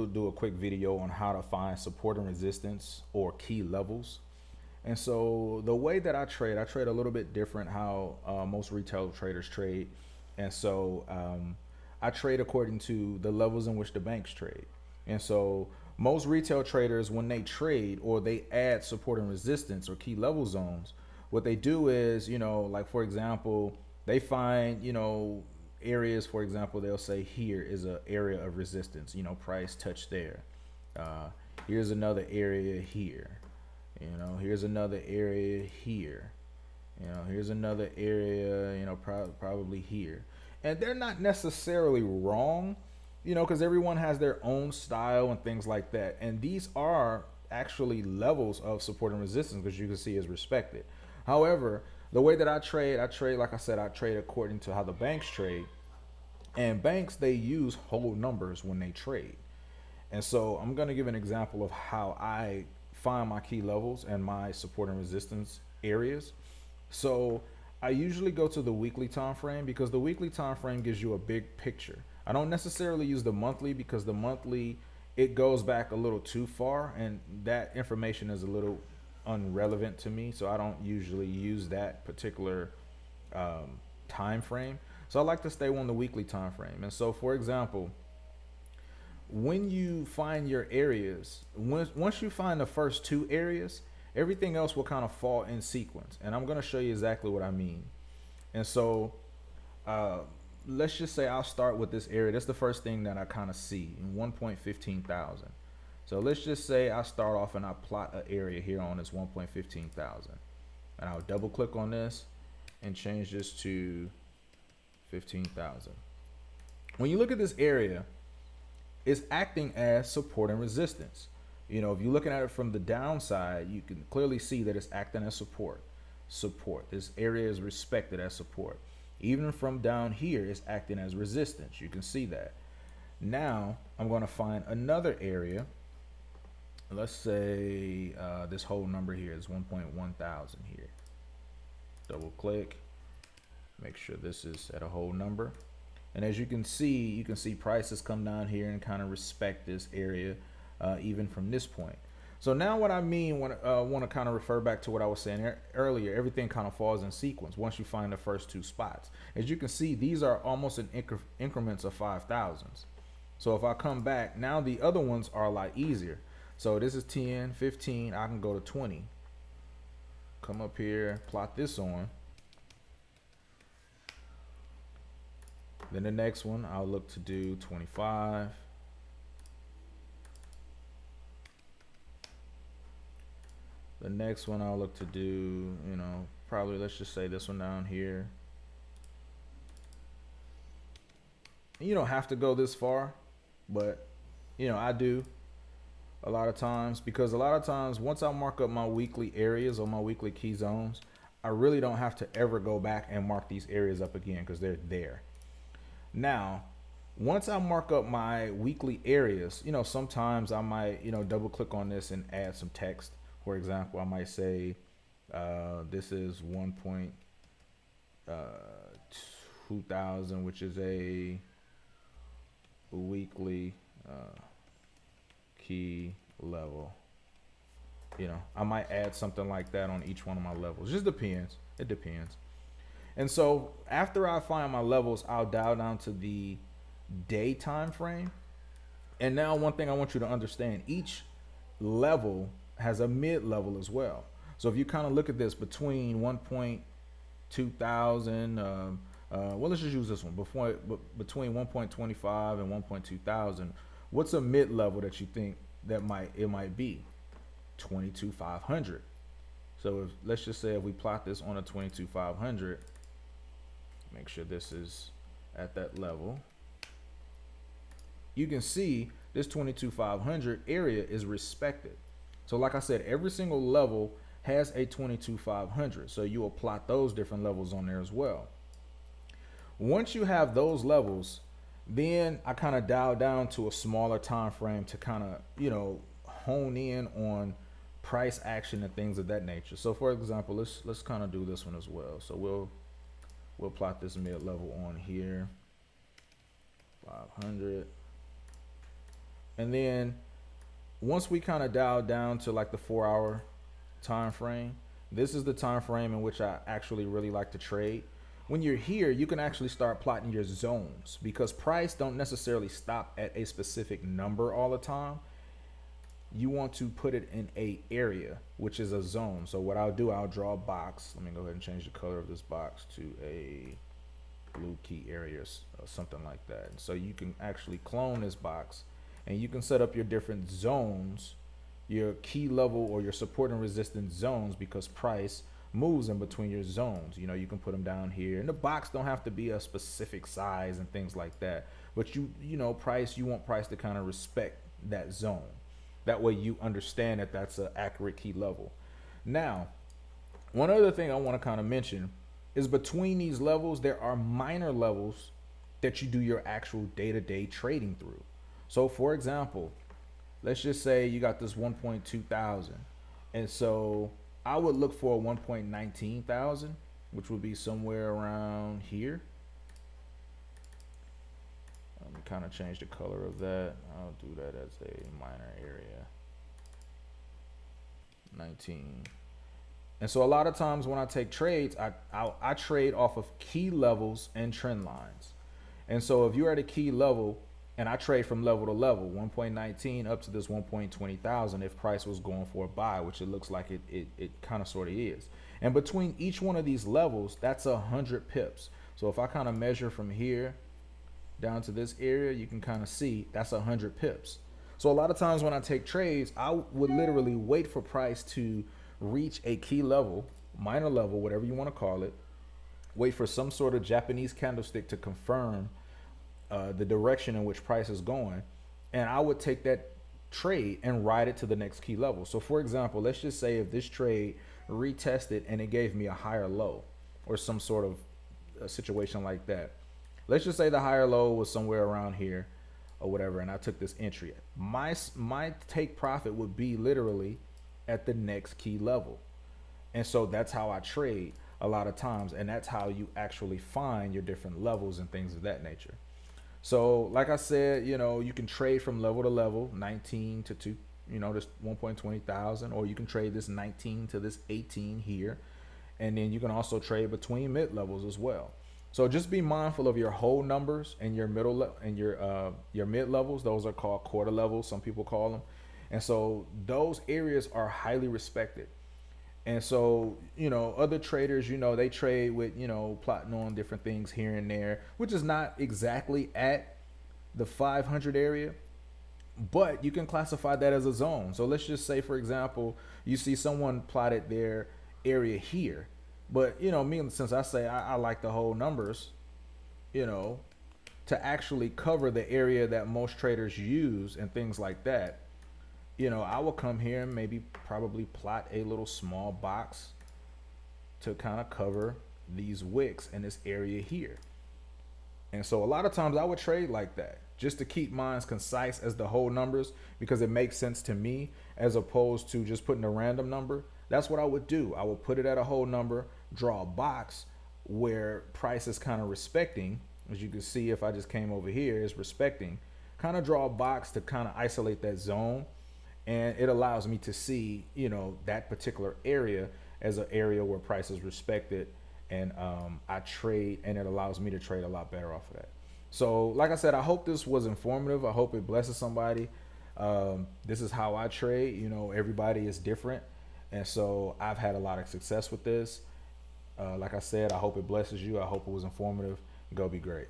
to do a quick video on how to find support and resistance or key levels. And so the way that I trade a little bit different how most retail traders trade. And so I trade according to the levels in which the banks trade. And so most retail traders, when they trade or they add support and resistance or key level zones, what they do is, like for example, they find, areas, for example, they'll say here is an area of resistance, price touch there. Here's another area here. Here's another area here. Here's another area, probably here. And they're not necessarily wrong, because everyone has their own style and things like that. And these are actually levels of support and resistance, because you can see is respected. However, the way that I trade, like I said, I trade according to how the banks trade. And banks, they use whole numbers when they trade. And so I'm going to give an example of how I find my key levels and my support and resistance areas. So I usually go to the weekly time frame, because the weekly time frame gives you a big picture. I don't necessarily use the monthly, because the monthly, it goes back a little too far, and that information is a little irrelevant to me. So I don't usually use that particular time frame. So I like to stay on the weekly time frame. And so, for example, when you find your areas, once you find the first two areas, everything else will kind of fall in sequence. And I'm going to show you exactly what I mean. And so let's just say I'll start with this area. That's the first thing that I kind of see in 1.15 thousand. So let's just say I start off and I plot an area here on this 1.15 thousand. And I'll double click on this and change this to 15,000. When you look at this area, it's acting as support and resistance. If you're looking at it from the downside, you can clearly see that it's acting as support. This area is respected as support. Even from down here, it's acting as resistance. You can see that. Now, I'm going to find another area. Let's say this whole number here is 1.1 thousand here. Double click. Make sure this is at a whole number. And as you can see prices come down here and kind of respect this area even from this point. So now what I mean when I want to kind of refer back to what I was saying earlier, everything kind of falls in sequence once you find the first two spots. As you can see, these are almost in increments of 5,000s. So if I come back, now the other ones are a lot easier. So this is 10, 15, I can go to 20. Come up here, plot this on. Then the next one, I'll look to do 25. The next one I'll look to do, probably let's just say this one down here. You don't have to go this far, but I do a lot of times, because a lot of times once I mark up my weekly areas or my weekly key zones, I really don't have to ever go back and mark these areas up again, because they're there. Now, once I mark up my weekly areas, sometimes I might, double click on this and add some text. For example, I might say this is 1.2000, which is a weekly key level. I might add something like that on each one of my levels. Just depends. It depends. And so after I find my levels, I'll dial down to the day time frame. And now one thing I want you to understand, each level has a mid level as well. So if you kind of look at this between 1.2 thousand, well, let's just use this one, between 1.25 and 1.2 thousand, what's a mid level that you think that it might be? 22,500. So let's just say if we plot this on a 22,500, make sure this is at that level, you can see this 22,500 area is respected. So like I said, every single level has a 22,500. So you will plot those different levels on there as well. Once you have those levels, then I kind of dial down to a smaller time frame to kind of, hone in on price action and things of that nature. So for example, let's kind of do this one as well. So we'll plot this mid level on here, 500. And then once we kind of dial down to like the 4 hour time frame, this is the time frame in which I actually really like to trade. When you're here, you can actually start plotting your zones because price don't necessarily stop at a specific number all the time. You want to put it in a area, which is a zone. So what I'll do, I'll draw a box. Let me go ahead and change the color of this box to a blue key area or something like that. So you can actually clone this box and you can set up your different zones, your key level or your support and resistance zones, because price moves in between your zones. You know, you can put them down here, and the box don't have to be a specific size and things like that. But you know, price, you want price to kind of respect that zone. That way you understand that that's an accurate key level. Now, one other thing I want to kind of mention is between these levels, there are minor levels that you do your actual day-to-day trading through. So for example, let's just say you got this 1.2 thousand. And so I would look for a 1.19 thousand, which would be somewhere around here. Let me kind of change the color of that. I'll do that as a minor area. 19. And so a lot of times when I take trades, I trade off of key levels and trend lines. And so if you're at a key level and I trade from level to level, 1.19 up to this 1.20 thousand, if price was going for a buy, which it looks like it kind of sort of is. And between each one of these levels, that's 100 pips. So if I kind of measure from here down to this area, you can kind of see that's 100 pips. So a lot of times when I take trades, I would literally wait for price to reach a key level, minor level, whatever you want to call it, wait for some sort of Japanese candlestick to confirm the direction in which price is going, and I would take that trade and ride it to the next key level. So for example, let's just say if this trade retested and it gave me a higher low or some sort of a situation like that. Let's just say the higher low was somewhere around here or whatever, and I took this entry. My take profit would be literally at the next key level. And so that's how I trade a lot of times, and that's how you actually find your different levels and things of that nature. So like I said, you know, you can trade from level to level, 19 to 2, you know, this 1.20 thousand, or you can trade this 19 to this 18 here. And then you can also trade between mid levels as well. So just be mindful of your whole numbers and your middle and your mid levels. Those are called quarter levels, some people call them. And so those areas are highly respected. And so, you know, other traders, you know, they trade with, you know, plotting on different things here and there, which is not exactly at the 500 area, but you can classify that as a zone. So let's just say, for example, you see someone plotted their area here, but, you know, me, since I say I like the whole numbers, you know, to actually cover the area that most traders use and things like that, you know, I will come here and maybe probably plot a little small box to kind of cover these wicks in this area here. And so a lot of times I would trade like that just to keep mine concise as the whole numbers, because it makes sense to me as opposed to just putting a random number. That's what I would do. I would put it at a whole number, draw a box where price is kind of respecting. As you can see, if I just came over here, is respecting. Kind of draw a box to kind of isolate that zone. And it allows me to see, you know, that particular area as an area where price is respected, and I trade, and it allows me to trade a lot better off of that. So like I said, I hope this was informative. I hope it blesses somebody. This is how I trade. You know, everybody is different. And so I've had a lot of success with this. Like I said, I hope it blesses you. I hope it was informative. Go be great.